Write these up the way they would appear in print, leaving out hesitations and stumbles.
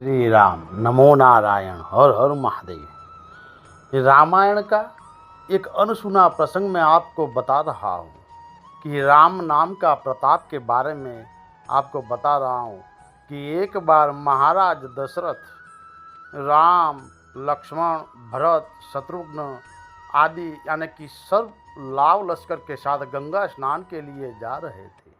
श्री राम। नमो नारायण। हर हर महादेव। ये रामायण का एक अनसुना प्रसंग मैं आपको बता रहा हूँ कि राम नाम का प्रताप के बारे में आपको बता रहा हूँ कि एक बार महाराज दशरथ राम, लक्ष्मण, भरत, शत्रुघ्न आदि यानी कि सर्व लाव लश्कर के साथ गंगा स्नान के लिए जा रहे थे।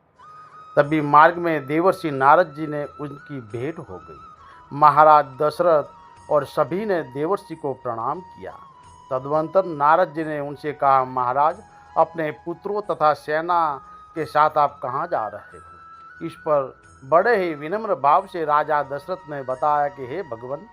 तभी मार्ग में देवर्षि नारद जी ने उनकी भेंट हो गई। महाराज दशरथ और सभी ने देवर्षि को प्रणाम किया। तदनंतर नारद जी ने उनसे कहा, महाराज, अपने पुत्रों तथा सेना के साथ आप कहाँ जा रहे हो? इस पर बड़े ही विनम्र भाव से राजा दशरथ ने बताया कि हे भगवान,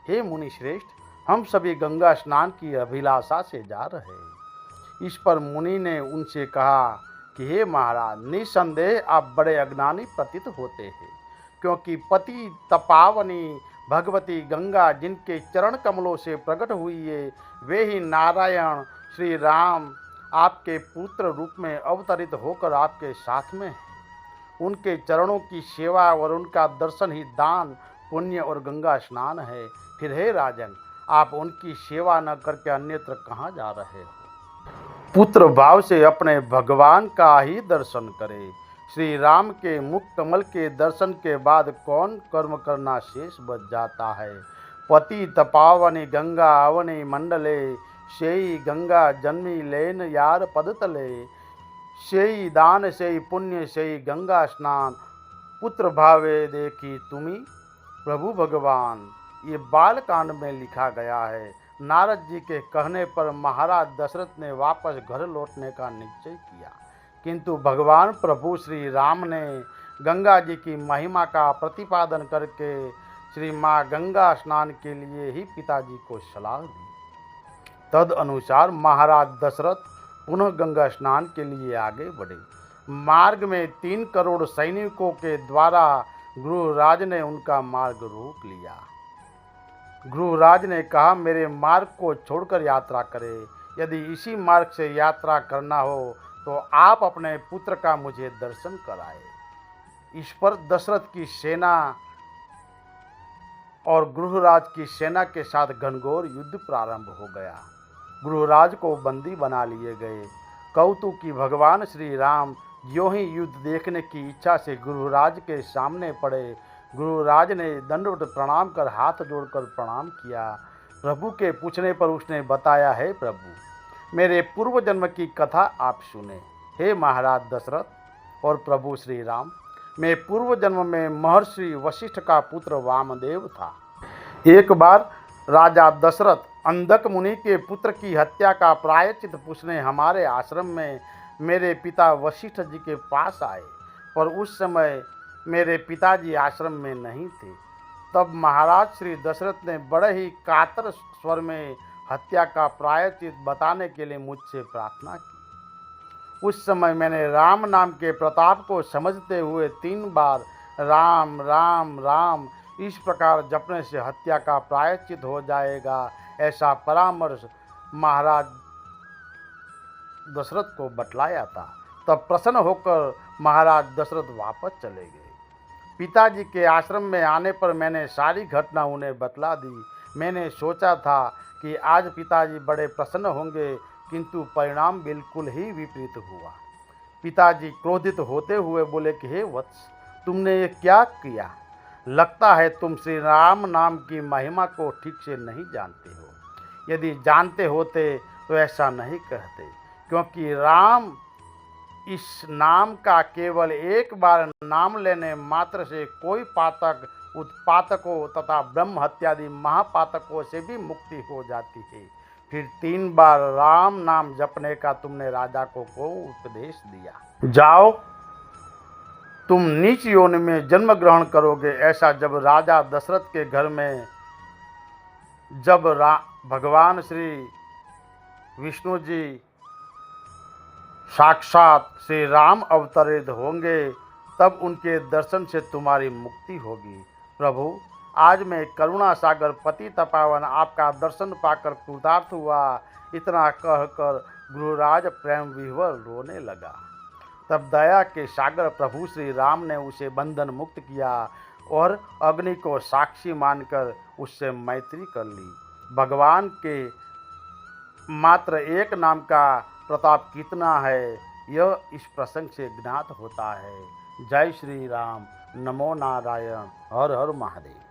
हे मुनि श्रेष्ठ, हम सभी गंगा स्नान की अभिलाषा से जा रहे हैं। इस पर मुनि ने उनसे कहा कि हे महाराज, निसंदेह आप बड़े अज्ञानी प्रतीत होते हैं, क्योंकि पति तपावनी भगवती गंगा जिनके चरण कमलों से प्रकट हुई है, वे ही नारायण श्री राम आपके पुत्र रूप में अवतरित होकर आपके साथ में हैं। उनके चरणों की सेवा और उनका दर्शन ही दान, पुण्य और गंगा स्नान है। फिर हे राजन, आप उनकी सेवा न करके अन्यत्र कहाँ जा रहे हो? पुत्र भाव से अपने भगवान का ही दर्शन करें। श्री राम के मुख कमल के दर्शन के बाद कौन कर्म करना शेष बच जाता है। पति तपावनी गंगा अवनी मंडले, सेई गंगा जन्मी लेन यार पदतले, सेई दान सेई पुण्य सेई गंगा स्नान, पुत्र भावे देखी तुम्ही प्रभु भगवान। ये बाल कांड में लिखा गया है। नारद जी के कहने पर महाराज दशरथ ने वापस घर लौटने का निश्चय किया, किंतु भगवान प्रभु श्री राम ने गंगा जी की महिमा का प्रतिपादन करके श्री माँ गंगा स्नान के लिए ही पिताजी को सलाह दी। तद अनुसार महाराज दशरथ पुनः गंगा स्नान के लिए आगे बढ़े। मार्ग में 3 करोड़ सैनिकों के द्वारा गुरुराज ने उनका मार्ग रोक लिया। गुरुराज ने कहा, मेरे मार्ग को छोड़कर यात्रा करें। यदि इसी मार्ग से यात्रा करना हो तो आप अपने पुत्र का मुझे दर्शन कराए। इस पर दशरथ की सेना और गुरुराज की सेना के साथ घनघोर युद्ध प्रारंभ हो गया। गुरुराज को बंदी बना लिए गए। कौतुकी भगवान श्री राम यों ही युद्ध देखने की इच्छा से गुरुराज के सामने पड़े। गुरुराज ने दंडवत प्रणाम कर हाथ जोड़कर प्रणाम किया। प्रभु के पूछने पर उसने बताया, है प्रभु, मेरे पूर्व जन्म की कथा आप सुने। हे महाराज दशरथ और प्रभु श्री राम, मैं पूर्व जन्म में महर्षि वशिष्ठ का पुत्र वामदेव था। एक बार राजा दशरथ अंधक मुनि के पुत्र की हत्या का प्रायश्चित पूछने हमारे आश्रम में मेरे पिता वशिष्ठ जी के पास आए, पर उस समय मेरे पिताजी आश्रम में नहीं थे। तब महाराज श्री दशरथ ने बड़े ही कातर स्वर में हत्या का प्रायश्चित बताने के लिए मुझसे प्रार्थना की। उस समय मैंने राम नाम के प्रताप को समझते हुए 3 बार राम राम राम इस प्रकार जपने से हत्या का प्रायश्चित हो जाएगा, ऐसा परामर्श महाराज दशरथ को बतलाया था। तब प्रसन्न होकर महाराज दशरथ वापस चले गए। पिताजी के आश्रम में आने पर मैंने सारी घटना उन्हें बतला दी। मैंने सोचा था कि आज पिताजी बड़े प्रसन्न होंगे, किंतु परिणाम बिल्कुल ही विपरीत हुआ। पिताजी क्रोधित होते हुए बोले कि हे वत्स, तुमने ये क्या किया? लगता है तुम श्री राम नाम की महिमा को ठीक से नहीं जानते हो। यदि जानते होते तो ऐसा नहीं कहते, क्योंकि राम इस नाम का केवल एक बार नाम लेने मात्र से कोई पातक, उत्पातकों तथा ब्रह्म हत्यादि महापातकों से भी मुक्ति हो जाती है। फिर 3 बार राम नाम जपने का तुमने राजा को उपदेश दिया। जाओ, तुम नीच योनि में जन्म ग्रहण करोगे। ऐसा जब राजा दशरथ के घर में जब भगवान श्री विष्णु जी साक्षात श्री राम अवतरित होंगे, तब उनके दर्शन से तुम्हारी मुक्ति होगी। प्रभु, आज मैं करुणा सागर पति तपावन आपका दर्शन पाकर कृतार्थ हुआ। इतना कहकर गुरुराज प्रेम विह्वल रोने लगा। तब दया के सागर प्रभु श्री राम ने उसे बंधन मुक्त किया और अग्नि को साक्षी मानकर उससे मैत्री कर ली। भगवान के मात्र एक नाम का प्रताप कितना है, यह इस प्रसंग से ज्ञात होता है। जय श्री राम। नमो नारायण। हर हर महादेव।